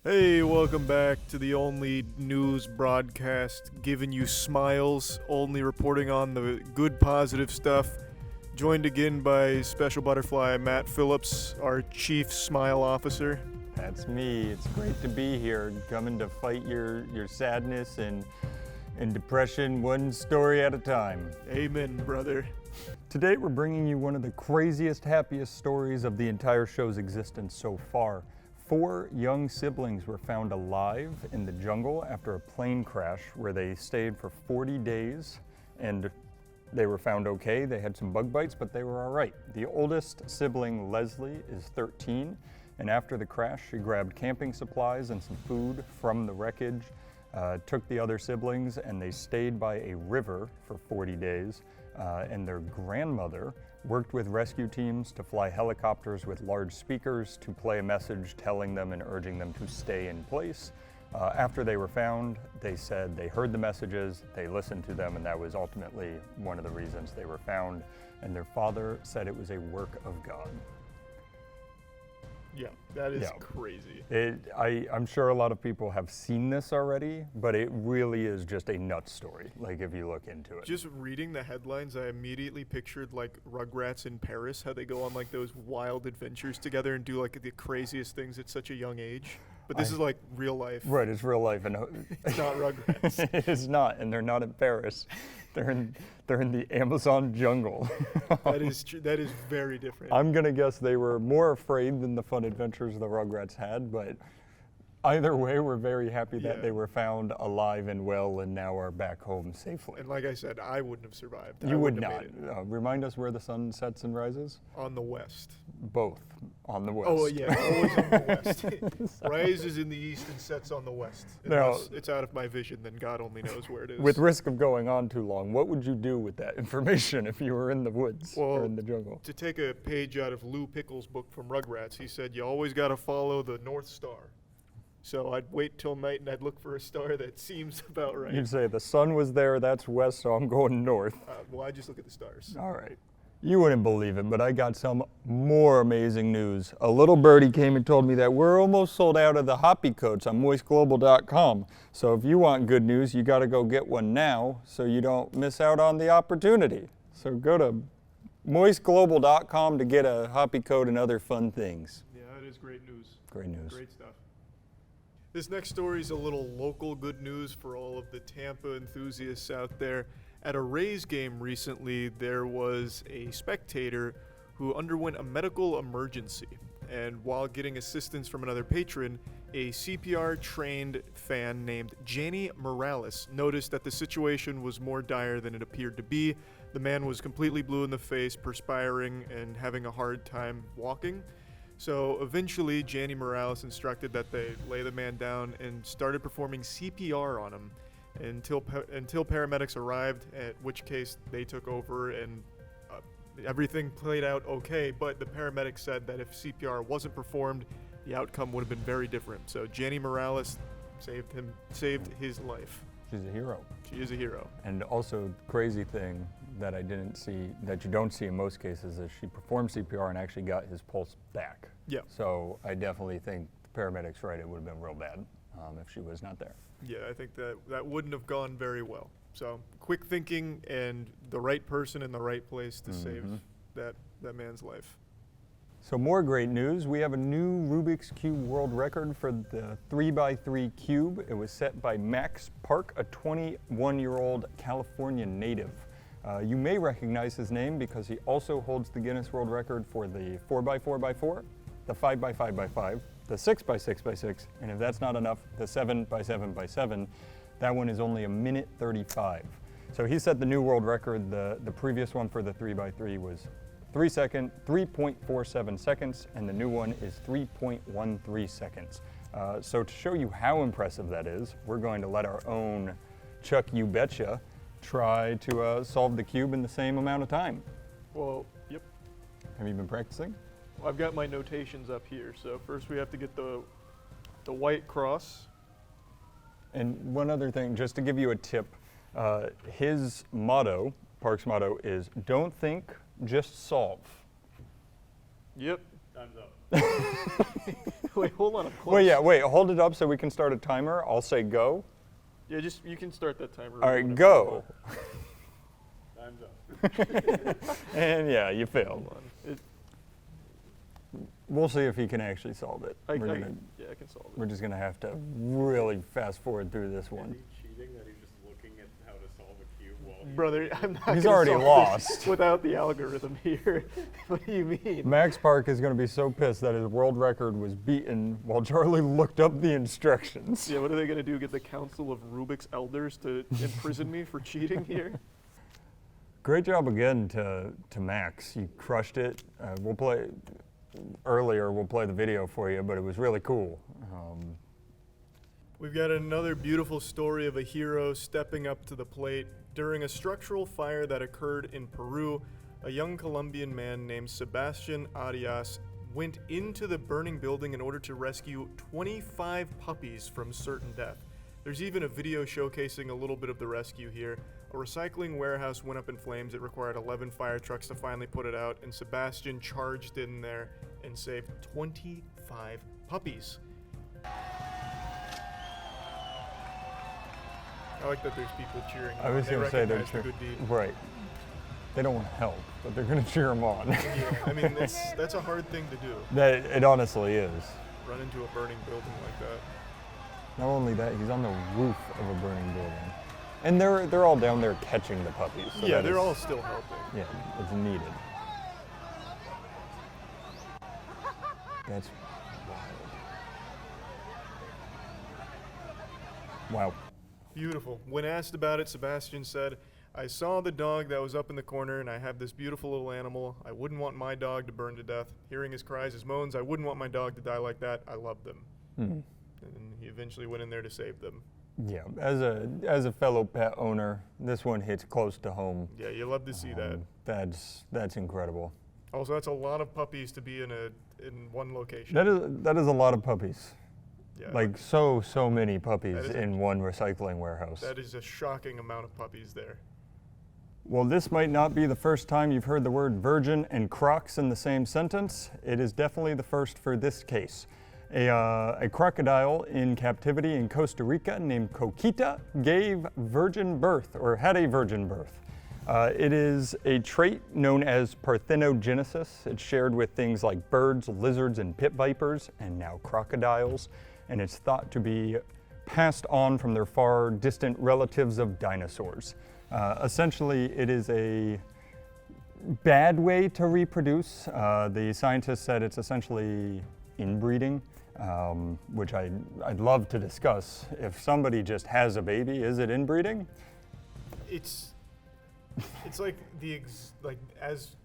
Hey, welcome back to the only news broadcast giving you smiles, only reporting on the good positive stuff. Joined again by Special Butterfly Matt Phillips, our Chief Smile Officer. That's me. It's great to be here, coming to fight your sadness and depression one story at a time. Amen, brother. Today we're bringing you one of the craziest, happiest stories of the entire show's existence so far. 4 young siblings were found alive in the jungle after a plane crash where they stayed for 40 days and they were found okay. They had some bug bites, but they were all right. The oldest sibling, Leslie, is 13, and after the crash, she grabbed camping supplies and some food from the wreckage, took the other siblings, and they stayed by a river for 40 days. And their grandmother worked with rescue teams to fly helicopters with large speakers to play a message telling them and urging them to stay in place. After they were found, they said they heard the messages, they listened to them, and that was ultimately one of the reasons they were found. And their father said it was a work of God. Yeah, that is crazy. I'm sure a lot of people have seen this already, but it really is just a nuts story, like if you look into it. Just reading the headlines, I immediately pictured like Rugrats in Paris, how they go on like those wild adventures together and do like the craziest things at such a young age. But this is like real life. Right, it's real life. And it's not Rugrats. It is not, and they're not in Paris. They're in the Amazon jungle. That is true. That is very different. I'm gonna guess they were more afraid than the fun adventures the Rugrats had, but either way, we're very happy that they were found alive and well and now are back home safely. And like I said, I wouldn't have survived. You would not. Remind us where the sun sets and rises? On the west. Both on the west. Oh yeah, always on the west. Rises in the east and sets on the west. Unless it's out of my vision, then God only knows where it is. With risk of going on too long, what would you do with that information if you were in the woods or in the jungle? To take a page out of Lou Pickle's book from Rugrats, he said you always got to follow the North Star. So I'd wait till night and I'd look for a star that seems about right. You'd say the sun was there, that's west, so I'm going north. Well, I just look at the stars. All right. You wouldn't believe it, but I got some more amazing news. A little birdie came and told me that we're almost sold out of the hoppy coats on moistglobal.com. So if you want good news, you got to go get one now so you don't miss out on the opportunity. So go to moistglobal.com to get a hoppy coat and other fun things. Yeah, that is great news. Great news. Great stuff. This next story is a little local good news for all of the Tampa enthusiasts out there. At a Rays game recently, there was a spectator who underwent a medical emergency. And while getting assistance from another patron, a CPR-trained fan named Janny Morales noticed that the situation was more dire than it appeared to be. The man was completely blue in the face, perspiring, and having a hard time walking. So eventually, Janny Morales instructed that they lay the man down and started performing CPR on him until paramedics arrived, at which case they took over and everything played out okay. But the paramedics said that if CPR wasn't performed, the outcome would have been very different. So Janny Morales saved his life. She's a hero. She is a hero. And also, crazy thing that I didn't see, that you don't see in most cases, is she performed CPR and actually got his pulse back. Yeah. So I definitely think the paramedics right, it would have been real bad if she was not there. Yeah, I think that wouldn't have gone very well. So quick thinking and the right person in the right place to save that man's life. So more great news. We have a new Rubik's Cube world record for the 3x3 cube. It was set by Max Park, a 21-year-old California native. You may recognize his name because he also holds the Guinness World Record for the 4x4x4, the 5x5x5, the 6x6x6, and if that's not enough, the 7x7x7. That one is only 1:35. So he set the new world record. The previous one for the 3x3 was 3.47 seconds, and the new one is 3.13 seconds. So to show you how impressive that is, we're going to let our own Chuck You Betcha try to solve the cube in the same amount of time. Well, yep. Have you been practicing? Well, I've got my notations up here. So first we have to get the white cross. And one other thing, just to give you a tip, his motto, Park's motto, is don't think, just solve. Yep. Time's up. Wait, hold on. I'm close. Wait, hold it up so we can start a timer. I'll say go. Yeah, just you can start that timer. All right, whenever go. Time's up. And yeah, you you failed. want. Hold on. We'll see if he can actually solve it. I We're can solve it. We're just gonna have to really fast forward through this Is one. he cheating that he's just looking at how to solve a cube while he... Brother, I'm not He's gonna already solve lost. this without the algorithm here. What do you mean? Max Park is gonna be so pissed that his world record was beaten while Charlie looked up the instructions. Yeah, what are they gonna do? Get the Council of Rubik's Elders to imprison me for cheating here? Great job again to Max. You crushed it. We'll play the video for you, but it was really cool. We've got another beautiful story of a hero stepping up to the plate. During a structural fire that occurred in Peru, a young Colombian man named Sebastian Arias went into the burning building in order to rescue 25 puppies from certain death. There's even a video showcasing a little bit of the rescue here. A recycling warehouse went up in flames. It required 11 fire trucks to finally put it out, and Sebastian charged in there and saved 25 puppies. I like that there's people cheering. I was They gonna say they're recognize the good deed. right. They don't want to help, but they're gonna cheer him on. Yeah, I mean, that's a hard thing to do. That it honestly is. Run into a burning building like that. Not only that, he's on the roof of a burning building, and they're all down there catching the puppies. So Yeah, that they're is- all still helping. Yeah, it's needed. That's wild. Wow. Beautiful. When asked about it, Sebastian said, "I saw the dog that was up in the corner, and I have this beautiful little animal. I wouldn't want my dog to burn to death. Hearing his cries, his moans, I wouldn't want my dog to die like that. I love them." Mhm. And he eventually went in there to save them. Yeah, as a fellow pet owner, this one hits close to home. Yeah, you love to see that. That's incredible. Also, that's a lot of puppies to be in one location. That is a lot of puppies. Yeah, Like so many puppies That is a- in one recycling warehouse. that is a shocking amount of puppies there. Well, this might not be the first time you've heard the word virgin and Crocs in the same sentence. It is definitely the first for this case. A crocodile in captivity in Costa Rica named Coquita gave virgin birth, or had a virgin birth. It is a trait known as parthenogenesis. It's shared with things like birds, lizards, and pit vipers, and now crocodiles. And it's thought to be passed on from their far distant relatives of dinosaurs. Essentially, it is a bad way to reproduce. The scientists said it's essentially inbreeding, which I'd love to discuss. If somebody just has a baby, is it inbreeding? It's like like as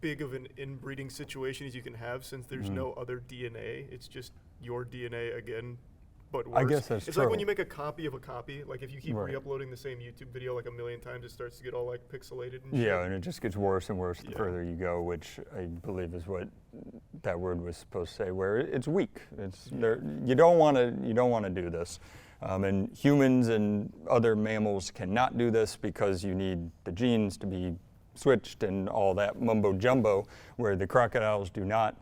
big of an inbreeding situation as you can have, since there's no other DNA. It's just your DNA again, but worse. I guess that's It's true. like when you make a copy of a copy. Like if you keep Right. re-uploading the same YouTube video like a million times, it starts to get all like pixelated and shit. Yeah, and it just gets worse and worse the Yeah. further you go, which I believe is what that word was supposed to say. Where it's weak. It's there. You don't want to do this, and humans and other mammals cannot do this because you need the genes to be switched and all that mumbo jumbo. Where the crocodiles do not,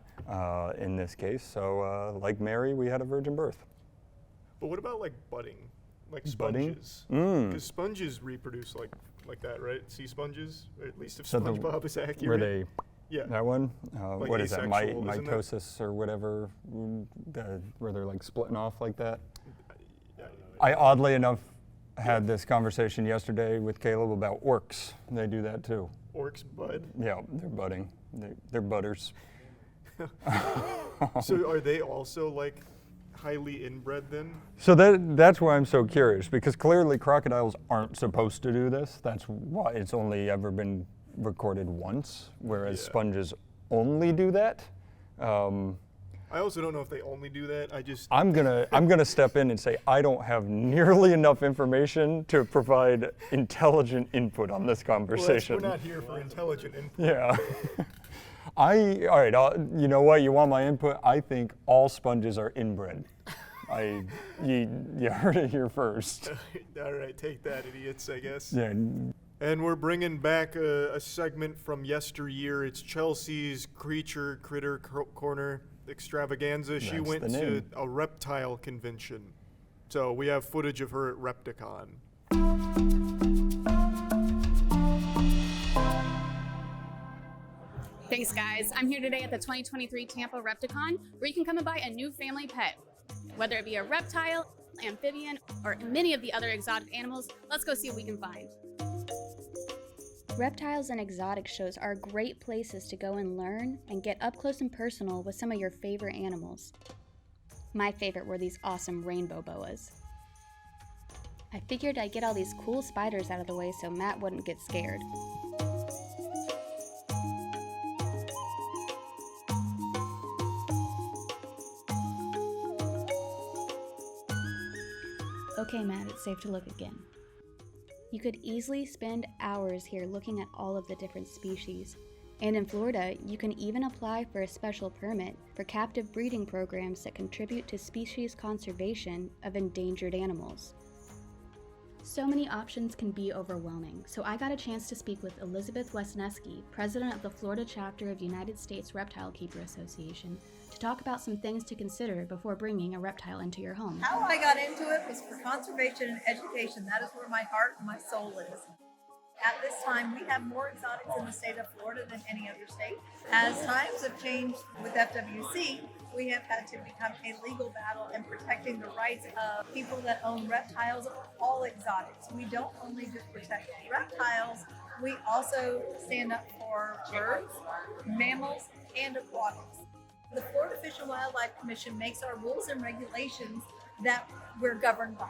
in this case. So, like Mary, we had a virgin birth. But what about like budding, like Budding? sponges? Mm. Because sponges reproduce like that, right? Sea sponges, or at least if So the- SpongeBob is accurate. Were they? Yeah. That one? Like What is that? asexual, isn't it? Mitosis or whatever? Where they're like splitting off like that? Yeah. I oddly enough had this conversation yesterday with Caleb about orcs. They do that too. Orcs bud. Yeah, they're budding. They're butters. So are they also like highly inbred then? So that's why I'm so curious, because clearly crocodiles aren't supposed to do this. That's why it's only ever been recorded once, whereas Yeah. sponges only do that. I also don't know if they only do that. I'm gonna step in and say I don't have nearly enough information to provide intelligent input on this Well, conversation. we're not here for intelligent input. Yeah. All right, you know what? You want my input? I think all sponges are inbred. You heard it here first. All right, take that, idiots, I guess. Yeah. And we're bringing back a segment from yesteryear. It's Chelsea's Critter Corner Extravaganza. She That's went the to name. a reptile convention. So we have footage of her at Repticon. Thanks, guys. I'm here today at the 2023 Tampa Repticon, where you can come and buy a new family pet. Whether it be a reptile, amphibian, or many of the other exotic animals, let's go see what we can find. Reptiles and exotic shows are great places to go and learn and get up close and personal with some of your favorite animals. My favorite were these awesome rainbow boas. I figured I'd get all these cool spiders out of the way so Matt wouldn't get scared. Okay, Matt, it's safe to look again. You could easily spend hours here looking at all of the different species. And in Florida, you can even apply for a special permit for captive breeding programs that contribute to species conservation of endangered animals. So many options can be overwhelming, so I got a chance to speak with Elizabeth Wesneski, president of the Florida chapter of United States Reptile Keeper Association, to talk about some things to consider before bringing a reptile into your home. How I got into it was for conservation and education. That is where my heart and my soul is. At this time, we have more exotics in the state of Florida than any other state. As times have changed with FWC, we have had to become a legal battle in protecting the rights of people that own reptiles, all exotics. We don't only just protect reptiles, we also stand up for birds, mammals, and aquatics. The Florida Fish and Wildlife Commission makes our rules and regulations that we're governed by.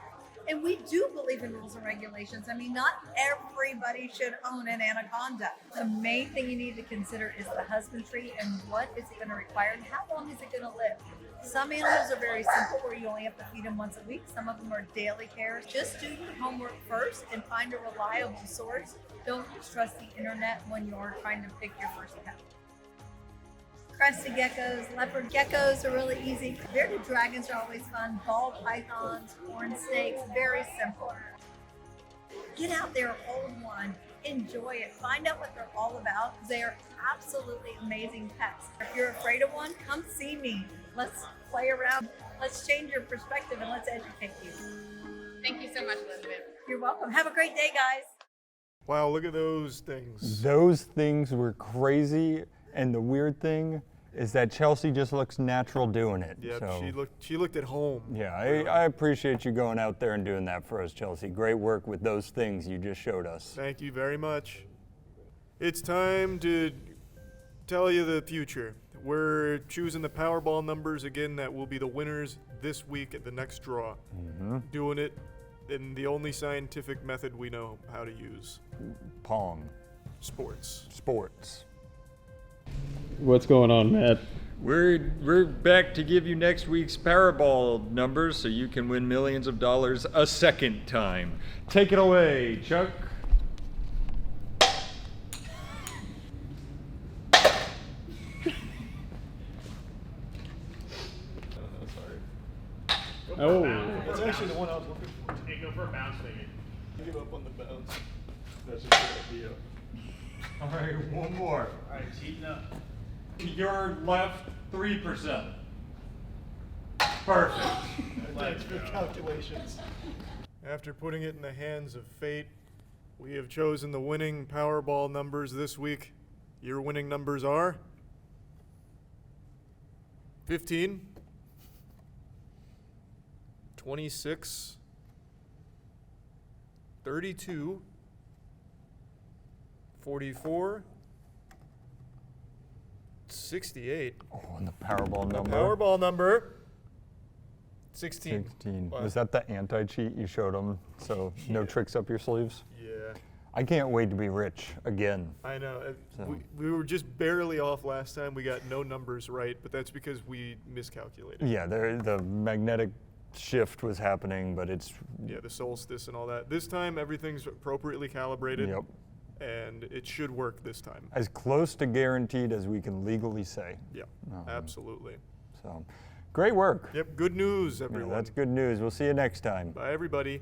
And we do believe in rules and regulations. I mean, not everybody should own an anaconda. The main thing you need to consider is the husbandry and what is it going to require and how long is it going to live. Some animals are very simple where you only have to feed them once a week. Some of them are daily care. Just do your homework first and find a reliable source. Don't just trust the internet when you're trying to pick your first pet. Crested geckos, leopard geckos are really easy. Bearded dragons are always fun. Ball pythons, horn snakes, very simple. Get out there, hold one, enjoy it. Find out what they're all about. They are absolutely amazing pets. If you're afraid of one, come see me. Let's play around. Let's change your perspective and let's educate you. Thank you so much, Elizabeth. You're welcome. Have a great day, guys. Wow, look at those things. Those things were crazy, and the weird thing is that Chelsea just looks natural doing it. Yep, So, she looked at home. yeah, I appreciate you going out there and doing that for us, Chelsea. Great work with those things you just showed us. Thank you very much. It's time to tell you the future. We're choosing the Powerball numbers again that will be the winners this week at the next draw. Doing it in the only scientific method we know how to use. Pong. Sports. Sports. What's going on, Matt? We're back to give you next week's Powerball numbers so you can win millions of dollars a second time. Take it away, Chuck. Oh, That's actually the one I was looking for. hey, go for a bounce, baby. Give up on the bounce. That's a good idea. All right, one more. All right, heating up. Your left 3%. Perfect. Thanks for calculations. After putting it in the hands of fate, we have chosen the winning Powerball numbers this week. Your winning numbers are 15, 26, 32, 44, 68. Oh, and the Powerball number. Powerball number 16. 16. Wow. Was that the anti-cheat you showed them? So no tricks up your sleeves? Yeah, I can't wait to be rich again. I know. So- We were just barely off last time. We got no numbers right, but that's because we miscalculated. Yeah, the magnetic shift was happening, but it's Yeah, the solstice and all that. This time, everything's appropriately calibrated, Yep. and it should work this time. as close to guaranteed as we can legally say. Yeah, absolutely. So, great work. Yep, good news, Yeah, everyone. that's good news. We'll see you next time. Bye, everybody.